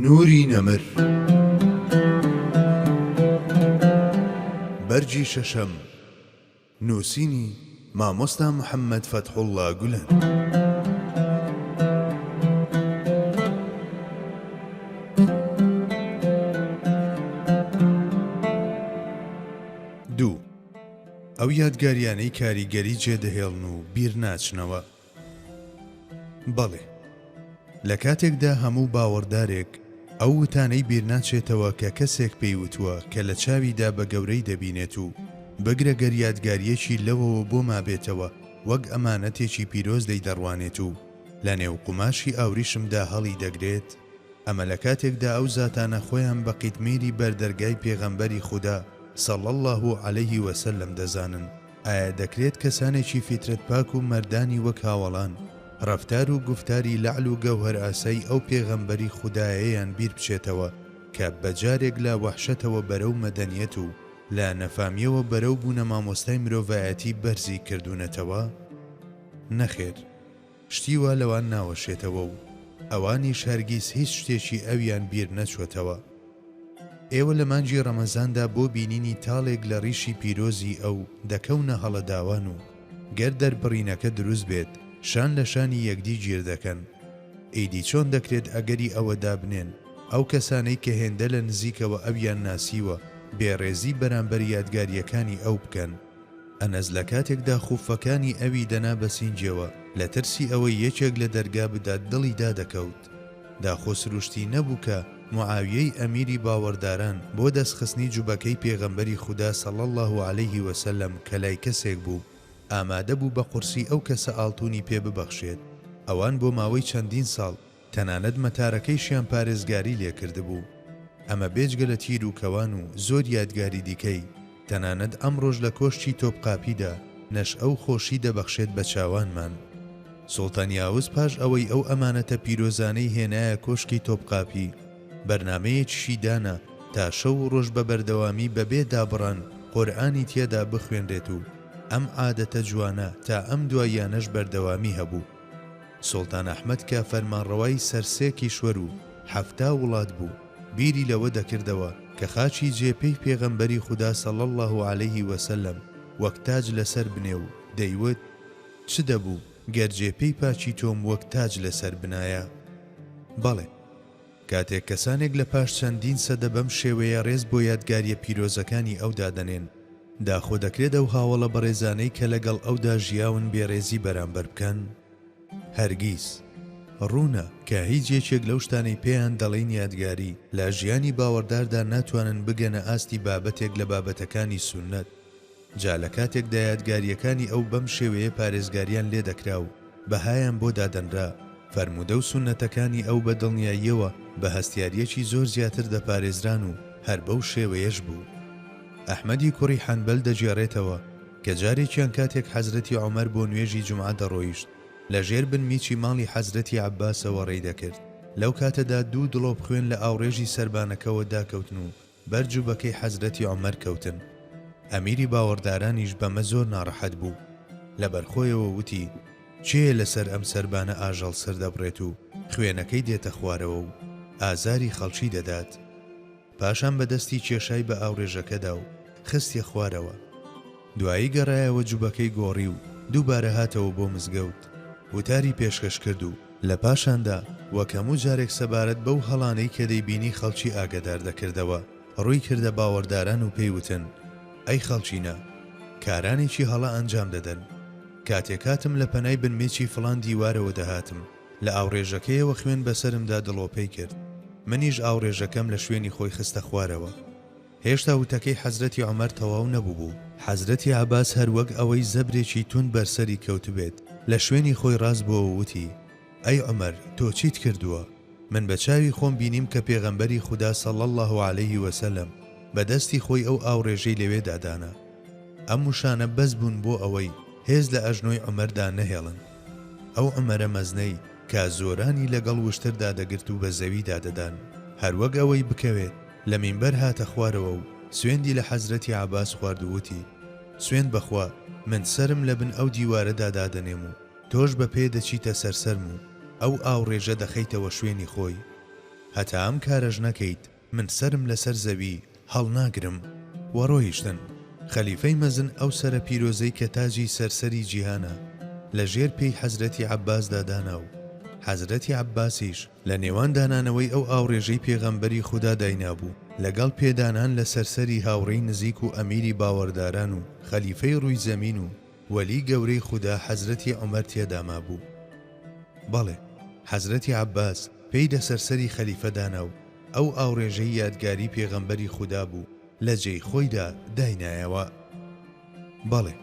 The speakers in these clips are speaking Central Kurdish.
نوری نەمر بەرجی شەشەم نووسینی مامۆستا محەممەد فەتحوڵڵا گولەن. دوو ئەو یادگاریانەی کاریگەری جێدەهێڵن و بیر ناچنەوە. بەڵێ لە کاتێکدا هەموو باوەڕدارێک ئەو وتانەی بیر ناچێتەوە کە کەسێک پێی وتووە کە لە چاویدا بە گەورەی دەبینێت و بگرە گەریادگاریەکی لەوەوە بۆ مابێتەوە وەک ئەمانەتێکی پیرۆز دەیدەڕوانێت و لە نێو قوماشی ئاوریشمدا هەڵی دەگرێت. ئەمە لە کاتێکدا ئەو زاتانە خۆیان بە قیتمیری بەردەرگای پێغەمبەری خودا صلی الله علیه وسلم دەزانن. ئایا دەکرێت کەسانێکی فیترەت پاک و مەردانی وەک هاوڵان ڕەفتار و گفتاری لەعل و گەوهەر ئاسایی ئەو پێغەمبەری خودایەیان بیر بچێتەوە کە بەجارێک لە وەحشەتەوە بەرەو مەدەنیەت و لە نەفامیەوە بەرەو بوونە مامۆستای مرۆڤایەتی بەرزی کردوونەتەوە؟ نەخێر، شتی وا لەوان ناوەشێتەوە و ئەوانیش هەرگیز هیچ شتێکی ئەویان بیر نەچوەتەوە. ئێوە لە مانجی ڕەمەزاندا بۆ بینینی تاڵێک لە ڕیشی پیرۆزی ئەو دەکەونە هەڵەداوان و گەر دەربڕینەکە دروست بێت شان لە شانی یەکدی گیر دەکەن. ئیدی چۆن دەکرێت ئەگەری ئەوە دابنێن ئەو کەسانەی کە هێندە لە نزیکەوە ئەویان ناسیوە بێڕێزی بەرامبەر یادگاریەکانی ئەو بکەن. ئەنەز لە کاتێکدا خوفەکانی ئەوی دەنا بە سینجەوە لە ترسی ئەوەی یەکێک لە دەرگا بدات دڵی دادەکەوت. داخۆسروشتی نەبوو کە معاویەی ئەمیری باوەڕداران بۆ دەستخستنی جوبەکەی پێغەمبەری خودا صلی الله علیه وسلم کە لای کەسێک بوو ئامادە بوو بە قورسی ئەو کەسە ئاڵتونی پێ ببەخشێت. ئەوان بۆ ماوەی چەندین ساڵ تەنانەت مەتارەکەیشیان پارێزگاری لێکرد بوو. ئەمە بێجگە لە تیر و کەوان و زۆر یادگاری دیکەی تەنانەت ئەمڕۆژ لە کۆشتی تۆپقاپیدا نەش ئەو خۆشی دەبەخشێت بە چاوانمان. سوڵتان یاوز پاش ئەوەی ئەو ئەمانەتە پیرۆزانەی هێنایە کۆشکی تۆپقاپی بەرنامەیەکیشی دانا تا شەو و ڕۆژ بە بەردەوامی بەبێ دابڕان قورئانی تێدا بخوێنرێت و ئەم عادەتە جوانە تا ئەم دواییانەش بەردەوامی هەبوو. سوڵتان ئەحمەد کە فەرمانڕەوای سەرسێکی شوەر و 70 وڵات بوو بیری لەوە دەکردەوە کە خاچی جێپەی پێغەمبەری خودا صلی الله علیه وسلم وەک تاج لەسەر بنێ و دەیوت چ دەبوو گەر جێپەی پاچی تۆم وەک تاج لەسەر بنایە؟ بەڵێ کاتێک کەسانێک لە پاش چەندین سەدە بەم شێوەیە ڕێز بۆ یادگاریە پیرۆزەکانی ئەو دادەنێن داخۆ دەکرێت ئەو هاوڵە بەڕێزانەی کە لەگەڵ ئەودا ژیاون بێڕێزی بەرامبەر بکەن؟ هەرگیز. ڕوونە کە هیچ یەکێک لەو شتانەی پێیان دەڵێن یادگاری لە ژیانی باوەڕداردا ناتوانن بگەنە ئاستی بابەتێک لە بابەتەکانی سوننەت. جا لە کاتێکدا یادگاریەکانی ئەو بەم شێوەیە پارێزگاریان لێ دەکرا و بەهایان بۆ دادەنرا فەرموودە و سوننەتەکانی ئەو بە دڵنیاییەوە بە هەستیاریەکی زۆر زیاتر دەپارێزران و هەر بەو شێوەیەش بوو. ئەحمەدی کوڕی حەنبەل دەجێڕێتەوە کە جارێکیان کاتێک حەزرەتی عومەر بۆ نوێژی جومعە دەڕۆیشت لەژێر بنمیچی ماڵی حەزرەتی عەباسەوە ڕێی دەکرد. لەو کاتەدا دوو دڵۆپ خوێن لە ئاوڕێژی سەربانەکەوە داکەوتن و بەرجوبەکەی حەزرەتی عومەر کەوتن. ئەمیری باوەڕدارانیش بەمە زۆر ناڕەحەت بوو. لەبەرخۆیەوە وتی چێ لەسەر ئەم سەربانە ئاژەڵ سەر دەبڕێت و خوێنەکەی دێتە خوارەوە و ئازاری خەڵکی دەدات. پاشان بەدەستی کێشای بە ئاوڕێژەکەدا و خستیە خوارەوە. دوایی گەڕایەوە جوبەکەی گۆڕی و دووبارە هاتەوە بۆ مزگەوت. وتاری پێشکەش کرد و لە پاشاندا وەک هەموو جارێک سەبارەت بەو هەڵانەی کە دەیبینی خەڵکی ئاگادار دەکردەوە ڕووی کردە باوەڕداران و پێیوتن ئەی خەڵچینە کارانێکی هەڵا ئەنجام دەدەن. کاتێکاتم لە پەنای بنمێکی فڵان دیوارەوە دەهاتم لە ئاوڕێژەکەیەوە خوێن بەسرمدا دڵۆپەی کرد. منیش ئاوڕێژەکەم لە شوێنی خۆی خستە خوارەوە. هێشتا وتەکەی حەزرەتی عومەر تەواو نەبوو. حەزرەتی عەباس هەروەک ئەوەی زەبرێکی تون بەرسەری کەوت بێت لە شوێنی خۆی ڕاست بۆ وتی ئەی عومەر تۆ چیت کردووە؟ من بە چاوی خۆم بینیم کە پێغەمبەری خودا صلی الله علیه وسلم بەدەستی خۆی ئەو ئاوڕێژەی لەوێ دادانا. ئەم وشانە بەس بوون بۆ ئەوەی هێز لە ئەژنۆی عومەردا نەهێڵن. ئەو عومەرە مەزنەی کە زۆرانی لەگەڵ وشتردا دەگرت و بە زەویدا دەدان هەروەک ئەوەی بکەوێت لە مینبەر هاتە خوارەوە و سوێندی لە حەزرەتی عەباس خوارد و وتی سوێند بەخوا من سرم لە بن ئەو دیوارەدا دادەنێم و تۆش بە پێ دەچیتە سەرسەرم و ئەو ئاوڕێژە دەخەیتەوە شوێنی خۆی. هەتا ئەم کارەش نەکەیت من سرم لەسەر زەوی هەڵناگرم وەڕۆیشتن. خەلیفەی مەزن ئەو سەرە پیرۆزەی کە تاجی سەرسەری جیهانە لەژێر پێی حەزرەتی عەباسدا دانا و حەزرەتی عەباسیش لە نێوان دانانەوەی ئەو ئاوڕێژەی پێغەمبەری خودا داینابوو لەگەڵ پێدانان لە سەرسەری هاوڕێی نزیک و ئەمیری باوەڕداران و خەلیفەی ڕووی زەمین و وەلی گەورەی خودا حەزرەتی عومەر تێداما بوو. بەڵێ حەزرەتی عەباس پێی لە سەرسەری خەلیفە دانا و ئەو ئاوڕێژەی یادگاری پێغەمبەری خودا بوو لە جێی خۆیدا داینایەوە. بەڵێ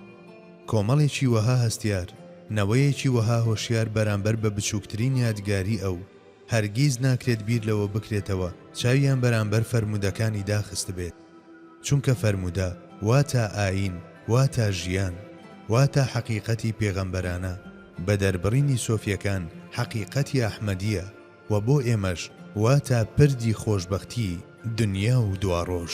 کۆمەڵێکی وەها هەستیار نەوەیەکی وەها هۆشیار بەرامبەر بە بچووکترین یادگاری ئەو هەرگیز ناکرێت بیر لەوە بکرێتەوە چاویان بەرامبەر فەرمودەکانی داخست بێت، چونکە فەرمودە واتە ئاین، واتە ژیان، واتە حەقیقەتی پێغەمبەرانە، بە دەربڕینی سۆفیەکان حەقیقەتی ئەحمەدیە و بۆ ئێمەش واتە پردی خۆشبەختی دنیا و دواڕۆژ.